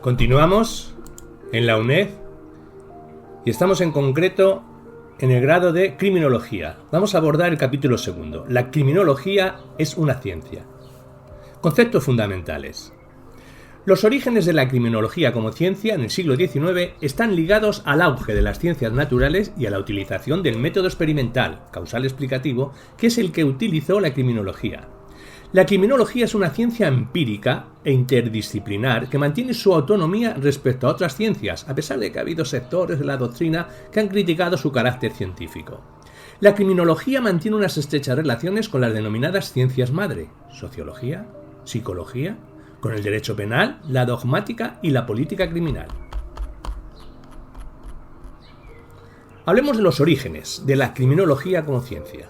Continuamos en la UNED y estamos en concreto en el grado de Criminología. Vamos a abordar el capítulo segundo. La criminología es una ciencia. Conceptos fundamentales. Los orígenes de la criminología como ciencia en el siglo XIX están ligados al auge de las ciencias naturales y a la utilización del método experimental, causal explicativo, que es el que utilizó la criminología. La criminología es una ciencia empírica e interdisciplinar que mantiene su autonomía respecto a otras ciencias, a pesar de que ha habido sectores de la doctrina que han criticado su carácter científico. La criminología mantiene unas estrechas relaciones con las denominadas ciencias madre, sociología, psicología, con el derecho penal, la dogmática y la política criminal. Hablemos de los orígenes de la criminología como ciencia.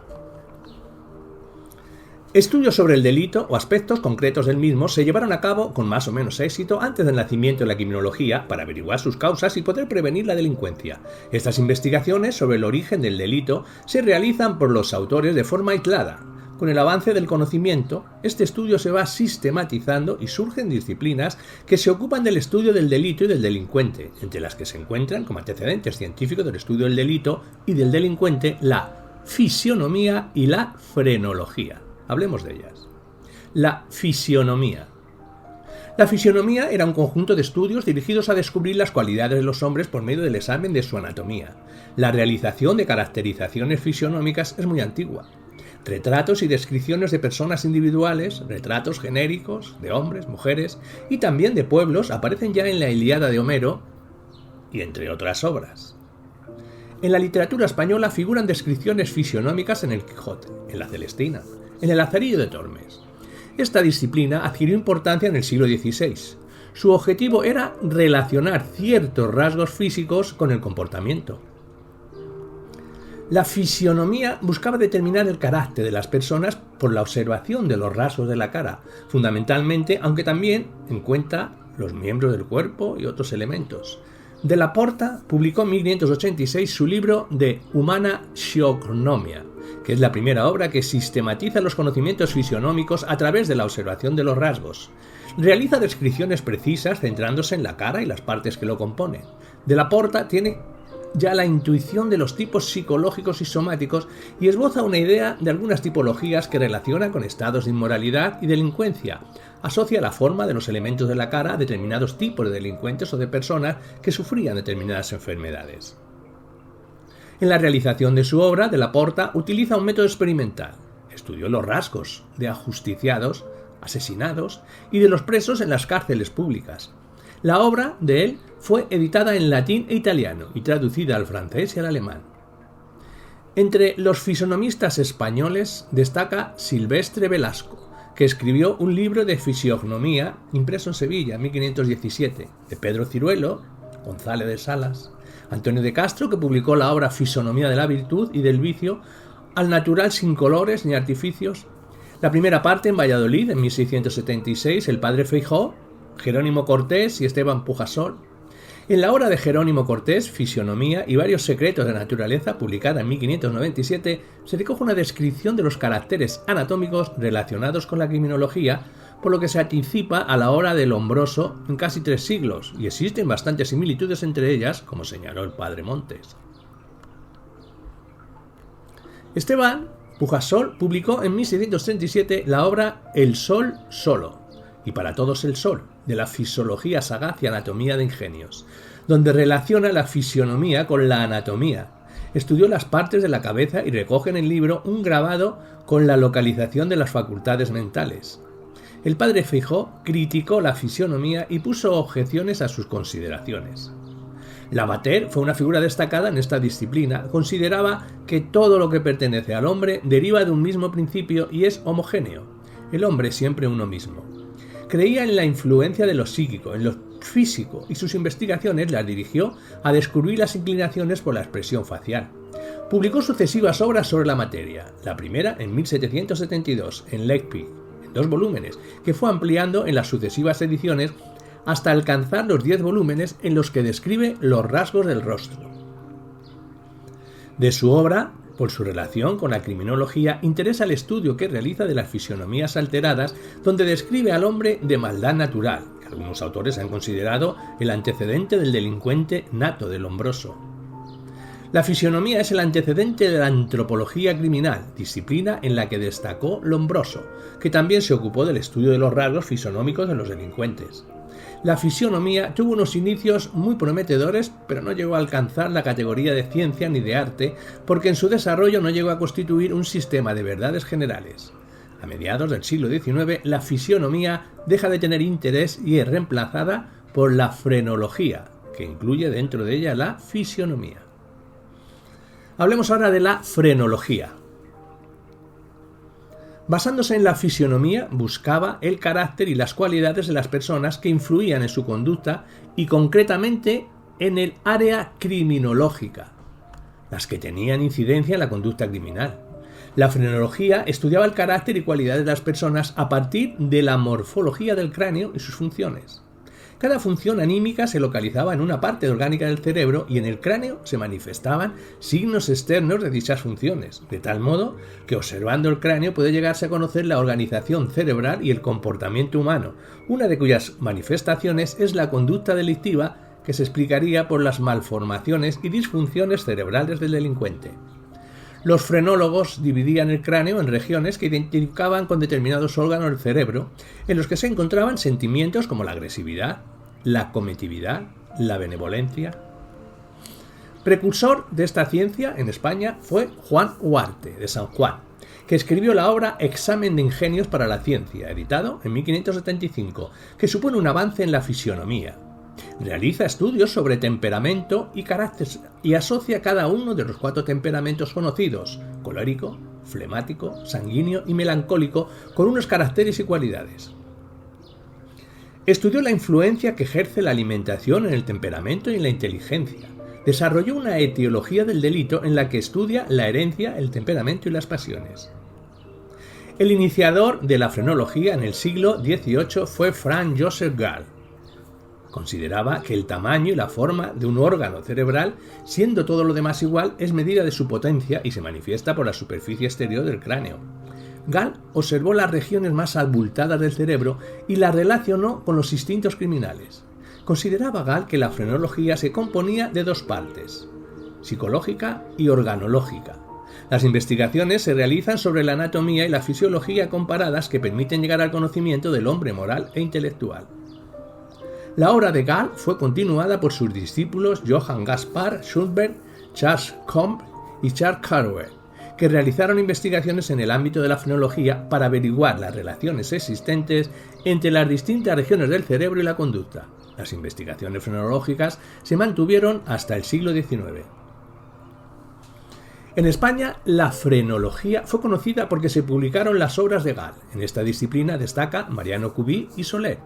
Estudios sobre el delito o aspectos concretos del mismo se llevaron a cabo con más o menos éxito antes del nacimiento de la criminología para averiguar sus causas y poder prevenir la delincuencia. Estas investigaciones sobre el origen del delito se realizan por los autores de forma aislada. Con el avance del conocimiento, este estudio se va sistematizando y surgen disciplinas que se ocupan del estudio del delito y del delincuente, entre las que se encuentran como antecedentes científicos del estudio del delito y del delincuente la fisionomía y la frenología. Hablemos de ellas. La fisionomía. La fisionomía era un conjunto de estudios dirigidos a descubrir las cualidades de los hombres por medio del examen de su anatomía. La realización de caracterizaciones fisionómicas es muy antigua. Retratos y descripciones de personas individuales, retratos genéricos de hombres, mujeres y también de pueblos aparecen ya en la Ilíada de Homero y entre otras obras. En la literatura española figuran descripciones fisionómicas en el Quijote, en la Celestina, en el Lazarillo de Tormes. Esta disciplina adquirió importancia en el siglo XVI. Su objetivo era relacionar ciertos rasgos físicos con el comportamiento. La fisionomía buscaba determinar el carácter de las personas por la observación de los rasgos de la cara, fundamentalmente, aunque también en cuenta los miembros del cuerpo y otros elementos. De la Porta publicó en 1586 su libro De Humana Physiognomia, que es la primera obra que sistematiza los conocimientos fisionómicos a través de la observación de los rasgos. Realiza descripciones precisas centrándose en la cara y las partes que lo componen. De la Porta tiene ya la intuición de los tipos psicológicos y somáticos y esboza una idea de algunas tipologías que relaciona con estados de inmoralidad y delincuencia. Asocia la forma de los elementos de la cara a determinados tipos de delincuentes o de personas que sufrían determinadas enfermedades. En la realización de su obra, de la Porta utiliza un método experimental. Estudió los rasgos de ajusticiados, asesinados y de los presos en las cárceles públicas. La obra de él fue editada en latín e italiano y traducida al francés y al alemán. Entre los fisonomistas españoles destaca Silvestre Velasco, que escribió un libro de fisiognomía impreso en Sevilla en 1517, de Pedro Ciruelo, González de Salas, Antonio de Castro, que publicó la obra Fisonomía de la virtud y del vicio, Al natural sin colores ni artificios. La primera parte en Valladolid en 1676, el padre Feijoo, Jerónimo Cortés y Esteban Pujasol. En la obra de Jerónimo Cortés, Fisionomía y varios secretos de naturaleza, publicada en 1597, se recoge una descripción de los caracteres anatómicos relacionados con la criminología, por lo que se anticipa a la obra de Lombroso en casi 3 siglos, y existen bastantes similitudes entre ellas, como señaló el padre Montes. Esteban Pujasol publicó en 1637 la obra El Sol Solo, y para todos el Sol, de la fisiología sagaz y anatomía de ingenios, donde relaciona la fisionomía con la anatomía. Estudió las partes de la cabeza y recoge en el libro un grabado con la localización de las facultades mentales. El padre Feijoo criticó la fisionomía y puso objeciones a sus consideraciones. Lavater fue una figura destacada en esta disciplina. Consideraba que todo lo que pertenece al hombre deriva de un mismo principio y es homogéneo. El hombre es siempre uno mismo. Creía en la influencia de lo psíquico, en lo físico, y sus investigaciones las dirigió a descubrir las inclinaciones por la expresión facial. Publicó sucesivas obras sobre la materia, la primera en 1772, en Leipzig, en 2 volúmenes, que fue ampliando en las sucesivas ediciones hasta alcanzar los 10 volúmenes en los que describe los rasgos del rostro. De su obra, por su relación con la criminología, interesa el estudio que realiza de las fisionomías alteradas, donde describe al hombre de maldad natural, algunos autores han considerado el antecedente del delincuente nato, del Lombroso. La fisionomía es el antecedente de la antropología criminal, disciplina en la que destacó Lombroso, que también se ocupó del estudio de los rasgos fisonómicos de los delincuentes. La fisionomía tuvo unos inicios muy prometedores, pero no llegó a alcanzar la categoría de ciencia ni de arte, porque en su desarrollo no llegó a constituir un sistema de verdades generales. A mediados del siglo XIX, la fisionomía deja de tener interés y es reemplazada por la frenología, que incluye dentro de ella la fisionomía. Hablemos ahora de la frenología. Basándose en la fisionomía, buscaba el carácter y las cualidades de las personas que influían en su conducta y concretamente en el área criminológica, las que tenían incidencia en la conducta criminal. La frenología estudiaba el carácter y cualidades de las personas a partir de la morfología del cráneo y sus funciones. Cada función anímica se localizaba en una parte orgánica del cerebro y en el cráneo se manifestaban signos externos de dichas funciones, de tal modo que observando el cráneo puede llegarse a conocer la organización cerebral y el comportamiento humano, una de cuyas manifestaciones es la conducta delictiva que se explicaría por las malformaciones y disfunciones cerebrales del delincuente. Los frenólogos dividían el cráneo en regiones que identificaban con determinados órganos del cerebro, en los que se encontraban sentimientos como la agresividad, la cometividad, la benevolencia. Precursor de esta ciencia en España fue Juan Huarte, de San Juan, que escribió la obra Examen de ingenios para la ciencia, editado en 1575, que supone un avance en la fisionomía. Realiza estudios sobre temperamento y carácter y asocia cada uno de los 4 temperamentos conocidos, colérico, flemático, sanguíneo y melancólico, con unos caracteres y cualidades. Estudió la influencia que ejerce la alimentación en el temperamento y en la inteligencia. Desarrolló una etiología del delito en la que estudia la herencia, el temperamento y las pasiones. El iniciador de la frenología en el siglo XVIII fue Franz Joseph Gall. Consideraba que el tamaño y la forma de un órgano cerebral, siendo todo lo demás igual, es medida de su potencia y se manifiesta por la superficie exterior del cráneo. Gall observó las regiones más abultadas del cerebro y las relacionó con los instintos criminales. Consideraba Gall que la frenología se componía de 2 partes, psicológica y organológica. Las investigaciones se realizan sobre la anatomía y la fisiología comparadas que permiten llegar al conocimiento del hombre moral e intelectual. La obra de Gall fue continuada por sus discípulos Johann Gaspar Schönberg, Charles Combe y Charles Carver, que realizaron investigaciones en el ámbito de la frenología para averiguar las relaciones existentes entre las distintas regiones del cerebro y la conducta. Las investigaciones frenológicas se mantuvieron hasta el siglo XIX. En España, la frenología fue conocida porque se publicaron las obras de Gall. En esta disciplina destaca Mariano Cuví y Soler,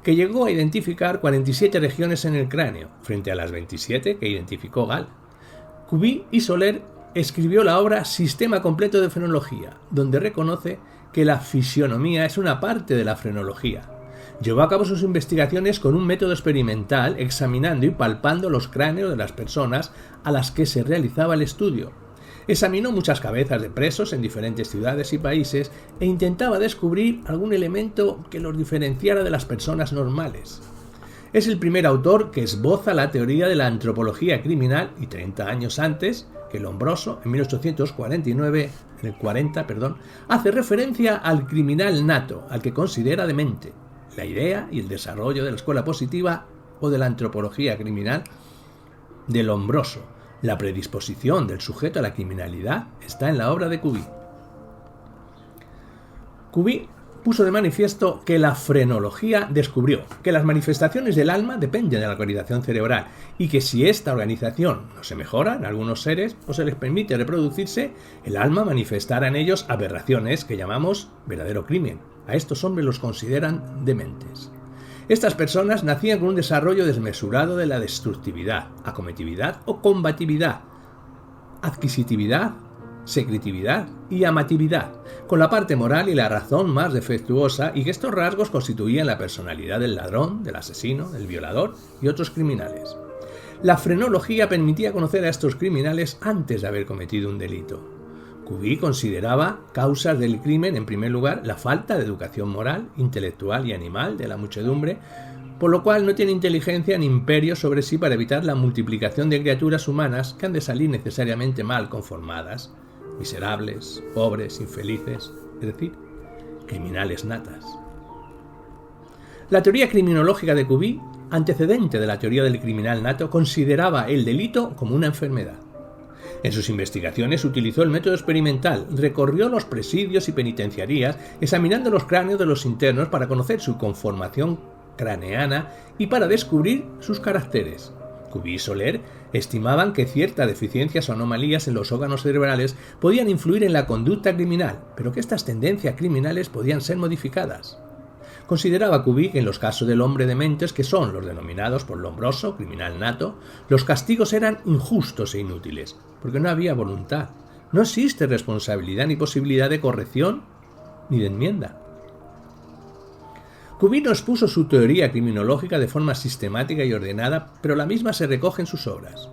que llegó a identificar 47 regiones en el cráneo, frente a las 27 que identificó Gall. Cuví y Soler escribió la obra Sistema completo de frenología, donde reconoce que la fisionomía es una parte de la frenología. Llevó a cabo sus investigaciones con un método experimental, examinando y palpando los cráneos de las personas a las que se realizaba el estudio. Examinó muchas cabezas de presos en diferentes ciudades y países e intentaba descubrir algún elemento que los diferenciara de las personas normales. Es el primer autor que esboza la teoría de la antropología criminal y 30 años antes que Lombroso, en 1849, hace referencia al criminal nato, al que considera demente. La idea y el desarrollo de la escuela positiva o de la antropología criminal de Lombroso. La predisposición del sujeto a la criminalidad está en la obra de Cuví. Cuví puso de manifiesto que la frenología descubrió que las manifestaciones del alma dependen de la organización cerebral y que si esta organización no se mejora en algunos seres o se les permite reproducirse, el alma manifestará en ellos aberraciones que llamamos verdadero crimen. A estos hombres los consideran dementes. Estas personas nacían con un desarrollo desmesurado de la destructividad, acometividad o combatividad, adquisitividad, secretividad y amatividad, con la parte moral y la razón más defectuosa, y que estos rasgos constituían la personalidad del ladrón, del asesino, del violador y otros criminales. La frenología permitía conocer a estos criminales antes de haber cometido un delito. Cuví consideraba causas del crimen, en primer lugar, la falta de educación moral, intelectual y animal de la muchedumbre, por lo cual no tiene inteligencia ni imperio sobre sí para evitar la multiplicación de criaturas humanas que han de salir necesariamente mal conformadas, miserables, pobres, infelices, es decir, criminales natas. La teoría criminológica de Cuvier, antecedente de la teoría del criminal nato, consideraba el delito como una enfermedad. En sus investigaciones utilizó el método experimental, recorrió los presidios y penitenciarías examinando los cráneos de los internos para conocer su conformación craneana y para descubrir sus caracteres. Cuvier y Soler estimaban que ciertas deficiencias o anomalías en los órganos cerebrales podían influir en la conducta criminal, pero que estas tendencias criminales podían ser modificadas. Consideraba Cuvier que en los casos del hombre dementes, que son los denominados por Lombroso, criminal nato, los castigos eran injustos e inútiles, porque no había voluntad. No existe responsabilidad ni posibilidad de corrección ni de enmienda. Cuvier no expuso su teoría criminológica de forma sistemática y ordenada, pero la misma se recoge en sus obras.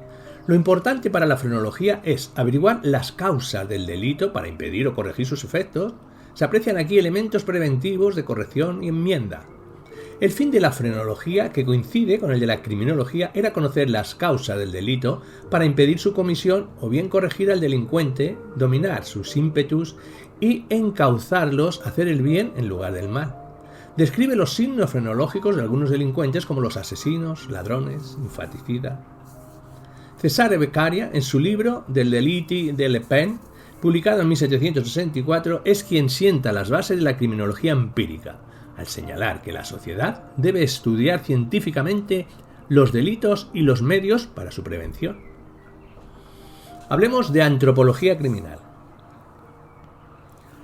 Lo importante para la frenología es averiguar las causas del delito para impedir o corregir sus efectos. Se aprecian aquí elementos preventivos de corrección y enmienda. El fin de la frenología, que coincide con el de la criminología, era conocer las causas del delito para impedir su comisión o bien corregir al delincuente, dominar sus ímpetus y encauzarlos a hacer el bien en lugar del mal. Describe los signos frenológicos de algunos delincuentes como los asesinos, ladrones, infanticidas. Cesare Beccaria, en su libro Del deliti delle pen, publicado en 1764, es quien sienta las bases de la criminología empírica, al señalar que la sociedad debe estudiar científicamente los delitos y los medios para su prevención. Hablemos de antropología criminal.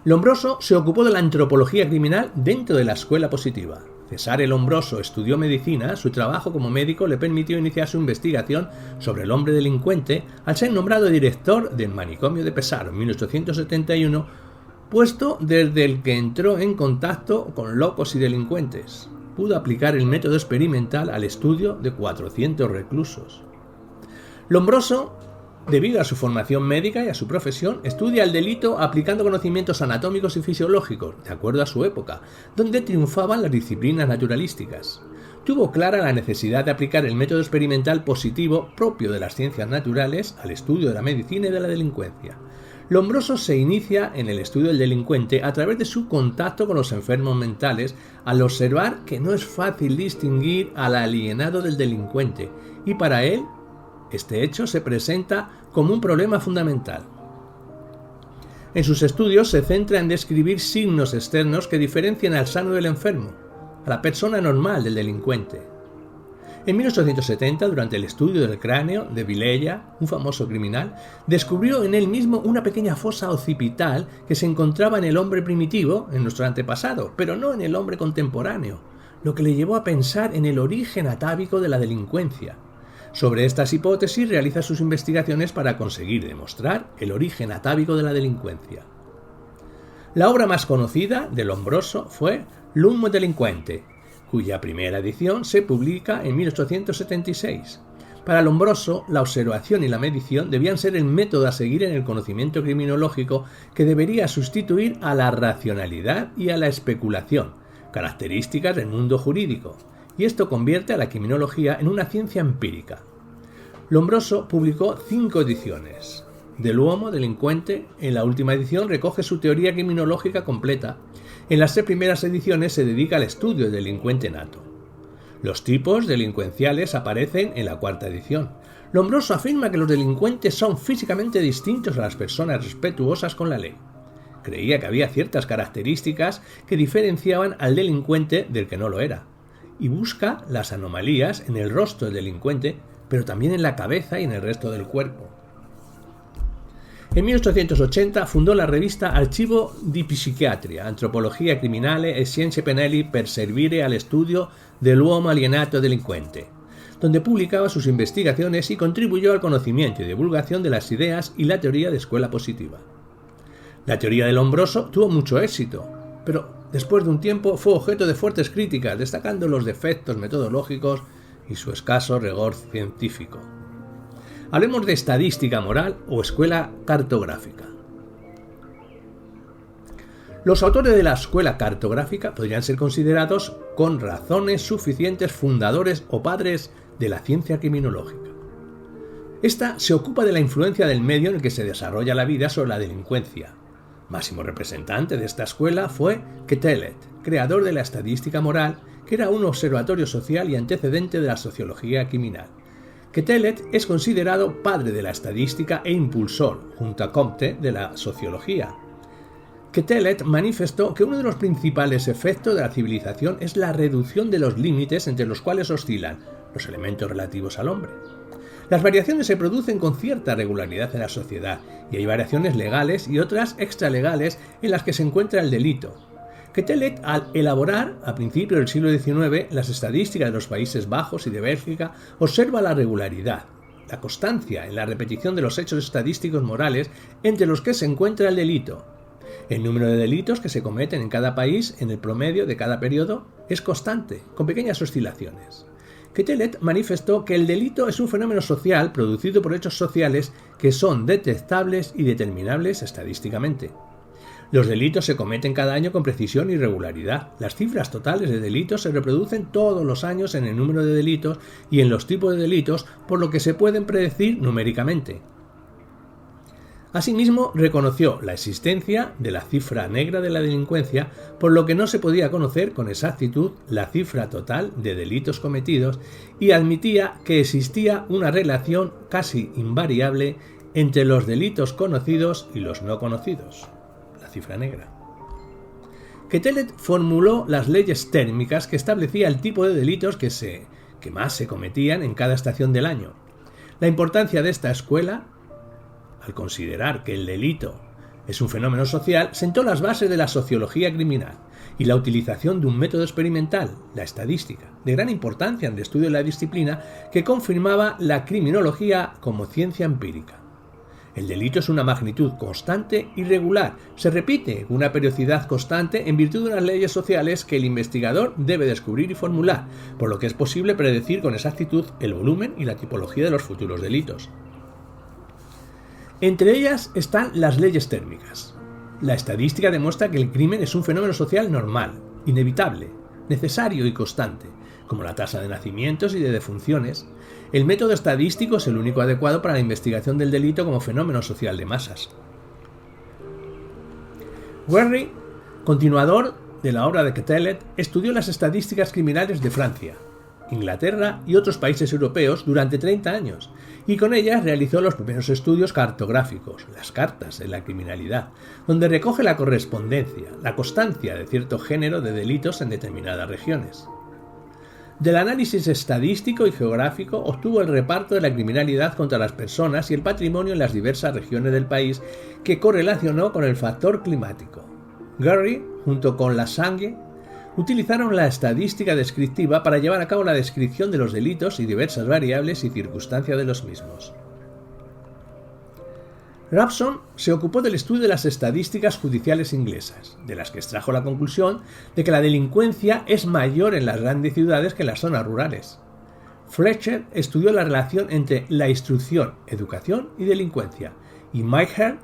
Lombroso se ocupó de la antropología criminal dentro de la escuela positiva. Cesare Lombroso estudió medicina, su trabajo como médico le permitió iniciar su investigación sobre el hombre delincuente al ser nombrado director del manicomio de Pesaro en 1871, puesto desde el que entró en contacto con locos y delincuentes. Pudo aplicar el método experimental al estudio de 400 reclusos. Lombroso, debido a su formación médica y a su profesión, estudia el delito aplicando conocimientos anatómicos y fisiológicos, de acuerdo a su época, donde triunfaban las disciplinas naturalísticas. Tuvo clara la necesidad de aplicar el método experimental positivo propio de las ciencias naturales al estudio de la medicina y de la delincuencia. Lombroso se inicia en el estudio del delincuente a través de su contacto con los enfermos mentales, al observar que no es fácil distinguir al alienado del delincuente, y para él este hecho se presenta como un problema fundamental. En sus estudios se centra en describir signos externos que diferencian al sano del enfermo, a la persona normal del delincuente. En 1870, durante el estudio del cráneo de Vilella, un famoso criminal, descubrió en él mismo una pequeña fosa occipital que se encontraba en el hombre primitivo, en nuestro antepasado, pero no en el hombre contemporáneo, lo que le llevó a pensar en el origen atávico de la delincuencia. Sobre estas hipótesis realiza sus investigaciones para conseguir demostrar el origen atávico de la delincuencia. La obra más conocida de Lombroso fue L'Uomo delinquente, cuya primera edición se publica en 1876. Para Lombroso, la observación y la medición debían ser el método a seguir en el conocimiento criminológico que debería sustituir a la racionalidad y a la especulación, características del mundo jurídico, y esto convierte a la criminología en una ciencia empírica. Lombroso publicó 5 ediciones. Dell'Uomo delinquente, en la última edición, recoge su teoría criminológica completa. En las 3 primeras ediciones se dedica al estudio del delincuente nato. Los tipos delincuenciales aparecen en la 4ª edición. Lombroso afirma que los delincuentes son físicamente distintos a las personas respetuosas con la ley. Creía que había ciertas características que diferenciaban al delincuente del que no lo era, y busca las anomalías en el rostro del delincuente, pero también en la cabeza y en el resto del cuerpo. En 1880 fundó la revista Archivo di Psichiatria, Antropologia Criminale e Scienze Penali per servire al estudio dell'uomo alienato delinquente, donde publicaba sus investigaciones y contribuyó al conocimiento y divulgación de las ideas y la teoría de escuela positiva. La teoría de Lombroso tuvo mucho éxito, pero después de un tiempo fue objeto de fuertes críticas, destacando los defectos metodológicos y su escaso rigor científico. Hablemos de estadística moral o escuela cartográfica. Los autores de la escuela cartográfica podrían ser considerados con razones suficientes fundadores o padres de la ciencia criminológica. Esta se ocupa de la influencia del medio en el que se desarrolla la vida sobre la delincuencia. Máximo representante de esta escuela fue Quetelet, creador de la estadística moral, que era un observatorio social y antecedente de la sociología criminal. Quetelet es considerado padre de la estadística e impulsor, junto a Comte, de la sociología. Quetelet manifestó que uno de los principales efectos de la civilización es la reducción de los límites entre los cuales oscilan los elementos relativos al hombre. Las variaciones se producen con cierta regularidad en la sociedad, y hay variaciones legales y otras extralegales en las que se encuentra el delito. Quetelet, al elaborar, a principios del siglo XIX, las estadísticas de los Países Bajos y de Bélgica, observa la regularidad, la constancia en la repetición de los hechos estadísticos morales entre los que se encuentra el delito. El número de delitos que se cometen en cada país en el promedio de cada periodo es constante, con pequeñas oscilaciones. Quetelet manifestó que el delito es un fenómeno social producido por hechos sociales que son detectables y determinables estadísticamente. Los delitos se cometen cada año con precisión y regularidad. Las cifras totales de delitos se reproducen todos los años en el número de delitos y en los tipos de delitos, por lo que se pueden predecir numéricamente. Asimismo, reconoció la existencia de la cifra negra de la delincuencia, por lo que no se podía conocer con exactitud la cifra total de delitos cometidos, y admitía que existía una relación casi invariable entre los delitos conocidos y los no conocidos, la cifra negra. Quetelet formuló las leyes térmicas que establecía el tipo de delitos que más se cometían en cada estación del año. La importancia de esta escuela, al considerar que el delito es un fenómeno social, sentó las bases de la sociología criminal y la utilización de un método experimental, la estadística, de gran importancia en el estudio de la disciplina, que confirmaba la criminología como ciencia empírica. El delito es una magnitud constante y regular, se repite con una periodicidad constante en virtud de unas leyes sociales que el investigador debe descubrir y formular, por lo que es posible predecir con exactitud el volumen y la tipología de los futuros delitos. Entre ellas están las leyes térmicas. La estadística demuestra que el crimen es un fenómeno social normal, inevitable, necesario y constante, como la tasa de nacimientos y de defunciones. El método estadístico es el único adecuado para la investigación del delito como fenómeno social de masas. Guerry, continuador de la obra de Quetelet, estudió las estadísticas criminales de Francia, Inglaterra y otros países europeos durante 30 años, y con ellas realizó los primeros estudios cartográficos, las cartas de la criminalidad, donde recoge la correspondencia, la constancia de cierto género de delitos en determinadas regiones. Del análisis estadístico y geográfico obtuvo el reparto de la criminalidad contra las personas y el patrimonio en las diversas regiones del país, que correlacionó con el factor climático. Guerry, junto con Lassagne, utilizaron la estadística descriptiva para llevar a cabo la descripción de los delitos y diversas variables y circunstancias de los mismos. Rabson se ocupó del estudio de las estadísticas judiciales inglesas, de las que extrajo la conclusión de que la delincuencia es mayor en las grandes ciudades que en las zonas rurales. Fletcher estudió la relación entre la instrucción, educación y delincuencia, y Mayher,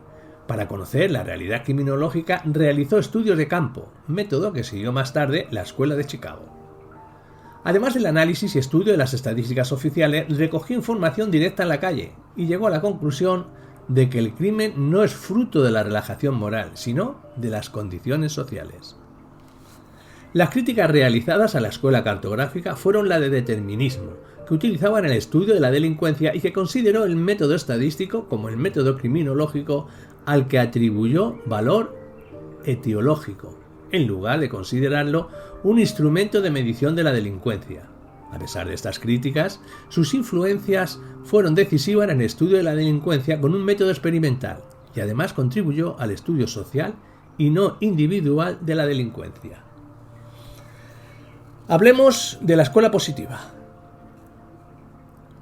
para conocer la realidad criminológica, realizó estudios de campo, método que siguió más tarde la Escuela de Chicago. Además del análisis y estudio de las estadísticas oficiales, recogió información directa en la calle y llegó a la conclusión de que el crimen no es fruto de la relajación moral, sino de las condiciones sociales. Las críticas realizadas a la escuela cartográfica fueron la de determinismo, que utilizaba en el estudio de la delincuencia y que consideró el método estadístico como el método criminológico al que atribuyó valor etiológico, en lugar de considerarlo un instrumento de medición de la delincuencia. A pesar de estas críticas, sus influencias fueron decisivas en el estudio de la delincuencia con un método experimental y además contribuyó al estudio social y no individual de la delincuencia. Hablemos de la escuela positiva.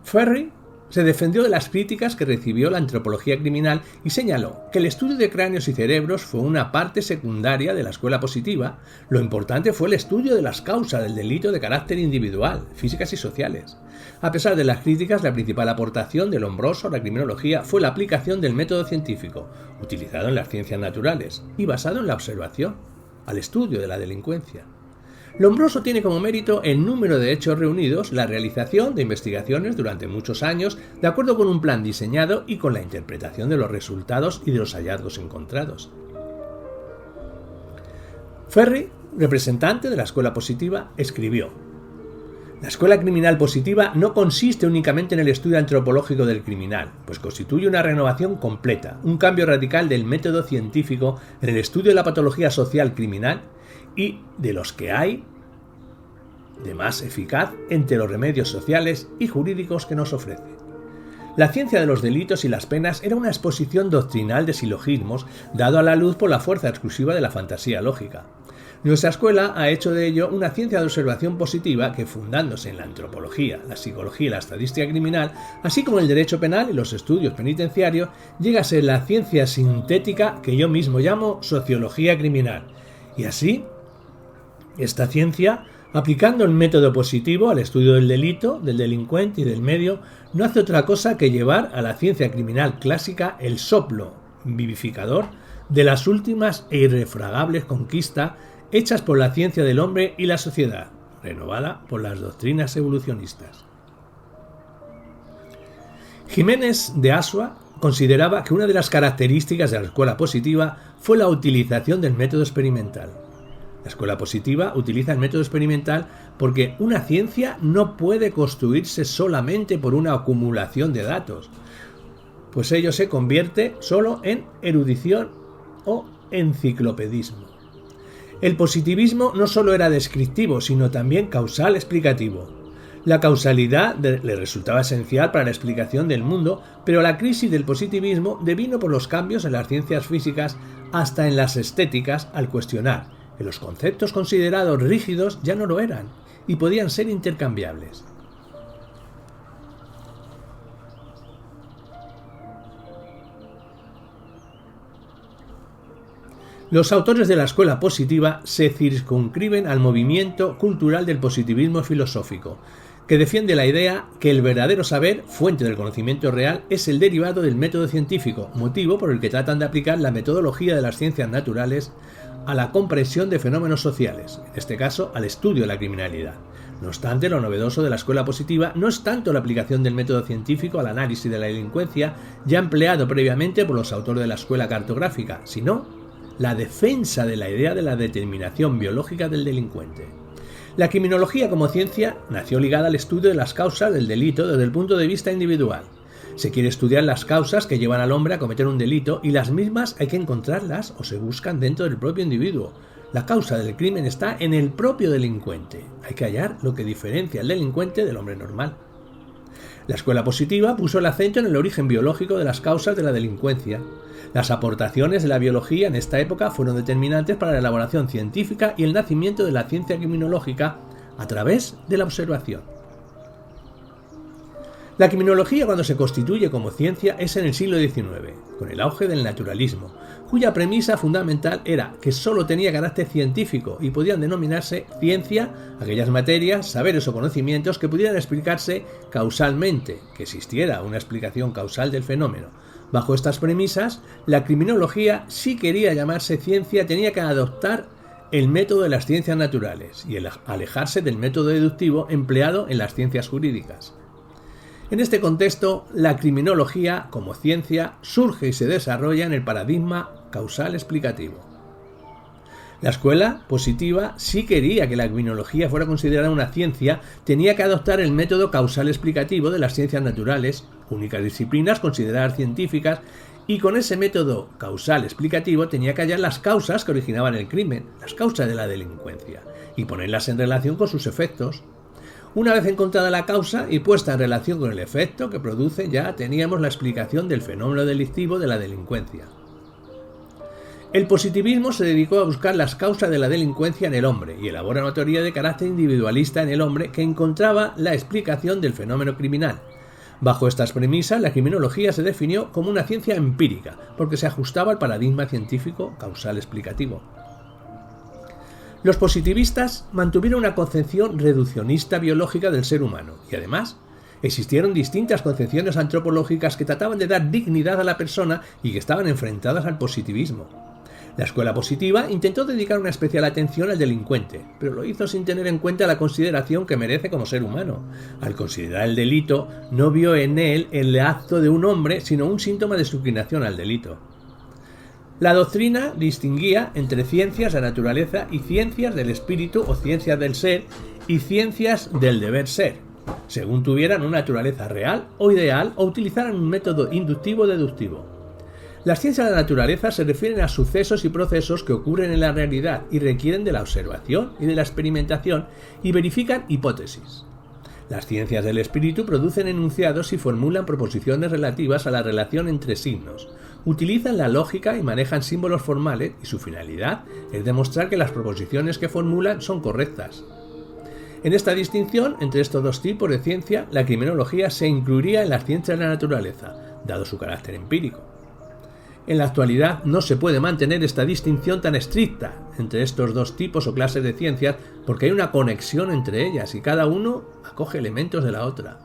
Ferry se defendió de las críticas que recibió la antropología criminal y señaló que el estudio de cráneos y cerebros fue una parte secundaria de la escuela positiva. Lo importante fue el estudio de las causas del delito de carácter individual, físicas y sociales. A pesar de las críticas, la principal aportación de Lombroso a la criminología fue la aplicación del método científico, utilizado en las ciencias naturales y basado en la observación. al estudio de la delincuencia. Lombroso tiene como mérito el número de hechos reunidos, la realización de investigaciones durante muchos años, de acuerdo con un plan diseñado y con la interpretación de los resultados y de los hallazgos encontrados. Ferri, representante de la escuela positiva, escribió: la escuela criminal positiva no consiste únicamente en el estudio antropológico del criminal, pues constituye una renovación completa, un cambio radical del método científico en el estudio de la patología social criminal y de los que hay de más eficaz entre los remedios sociales y jurídicos que nos ofrece. La ciencia de los delitos y las penas era una exposición doctrinal de silogismos dado a la luz por la fuerza exclusiva de la fantasía lógica. Nuestra escuela ha hecho de ello una ciencia de observación positiva que, fundándose en la antropología, la psicología y la estadística criminal, así como el derecho penal y los estudios penitenciarios, llega a ser la ciencia sintética que yo mismo llamo sociología criminal. Y así, esta ciencia, aplicando el método positivo al estudio del delito, del delincuente y del medio, no hace otra cosa que llevar a la ciencia criminal clásica el soplo vivificador de las últimas e irrefragables conquistas hechas por la ciencia del hombre y la sociedad, renovada por las doctrinas evolucionistas. Jiménez de Asua consideraba que una de las características de la escuela positiva fue la utilización del método experimental. La escuela positiva utiliza el método experimental porque una ciencia no puede construirse solamente por una acumulación de datos, pues ello se convierte solo en erudición o enciclopedismo. El positivismo no solo era descriptivo, sino también causal explicativo. La causalidad le resultaba esencial para la explicación del mundo, pero la crisis del positivismo devino por los cambios en las ciencias físicas hasta en las estéticas al cuestionar que los conceptos considerados rígidos ya no lo eran y podían ser intercambiables. Los autores de la escuela positiva se circunscriben al movimiento cultural del positivismo filosófico, que defiende la idea que el verdadero saber, fuente del conocimiento real, es el derivado del método científico, motivo por el que tratan de aplicar la metodología de las ciencias naturales a la comprensión de fenómenos sociales, en este caso al estudio de la criminalidad. No obstante, lo novedoso de la escuela positiva no es tanto la aplicación del método científico al análisis de la delincuencia ya empleado previamente por los autores de la escuela cartográfica, sino la defensa de la idea de la determinación biológica del delincuente. La criminología como ciencia nació ligada al estudio de las causas del delito desde el punto de vista individual. Se quiere estudiar las causas que llevan al hombre a cometer un delito y las mismas hay que encontrarlas o se buscan dentro del propio individuo. La causa del crimen está en el propio delincuente. Hay que hallar lo que diferencia al delincuente del hombre normal. La escuela positiva puso el acento en el origen biológico de las causas de la delincuencia. Las aportaciones de la biología en esta época fueron determinantes para la elaboración científica y el nacimiento de la ciencia criminológica a través de la observación. La criminología, cuando se constituye como ciencia, es en el siglo XIX, con el auge del naturalismo, cuya premisa fundamental era que sólo tenía carácter científico y podían denominarse ciencia aquellas materias, saberes o conocimientos que pudieran explicarse causalmente, que existiera una explicación causal del fenómeno. Bajo estas premisas, la criminología, si quería llamarse ciencia, tenía que adoptar el método de las ciencias naturales y alejarse del método deductivo empleado en las ciencias jurídicas. En este contexto, la criminología, como ciencia, surge y se desarrolla en el paradigma causal explicativo. La escuela positiva, si quería que la criminología fuera considerada una ciencia, tenía que adoptar el método causal explicativo de las ciencias naturales, únicas disciplinas consideradas científicas, y con ese método causal explicativo tenía que hallar las causas que originaban el crimen, las causas de la delincuencia, y ponerlas en relación con sus efectos. Una vez encontrada la causa y puesta en relación con el efecto que produce, ya teníamos la explicación del fenómeno delictivo de la delincuencia. El positivismo se dedicó a buscar las causas de la delincuencia en el hombre y elabora una teoría de carácter individualista en el hombre que encontraba la explicación del fenómeno criminal. Bajo estas premisas, la criminología se definió como una ciencia empírica, porque se ajustaba al paradigma científico causal explicativo. Los positivistas mantuvieron una concepción reduccionista biológica del ser humano y además existieron distintas concepciones antropológicas que trataban de dar dignidad a la persona y que estaban enfrentadas al positivismo. La escuela positiva intentó dedicar una especial atención al delincuente, pero lo hizo sin tener en cuenta la consideración que merece como ser humano. Al considerar el delito, no vio en él el acto de un hombre, sino un síntoma de su inclinación al delito. La doctrina distinguía entre ciencias de la naturaleza y ciencias del espíritu o ciencias del ser y ciencias del deber ser, según tuvieran una naturaleza real o ideal o utilizaran un método inductivo o deductivo. Las ciencias de la naturaleza se refieren a sucesos y procesos que ocurren en la realidad y requieren de la observación y de la experimentación y verifican hipótesis. Las ciencias del espíritu producen enunciados y formulan proposiciones relativas a la relación entre signos. Utilizan la lógica y manejan símbolos formales y su finalidad es demostrar que las proposiciones que formulan son correctas. En esta distinción entre estos dos tipos de ciencia, la criminología se incluiría en las ciencias de la naturaleza, dado su carácter empírico. En la actualidad no se puede mantener esta distinción tan estricta entre estos dos tipos o clases de ciencias porque hay una conexión entre ellas y cada uno acoge elementos de la otra.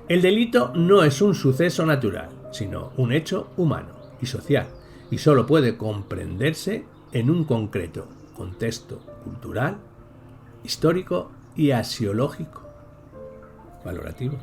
El delito no es un suceso natural, sino un hecho humano y social, y solo puede comprenderse en un concreto contexto cultural, histórico y axiológico valorativo.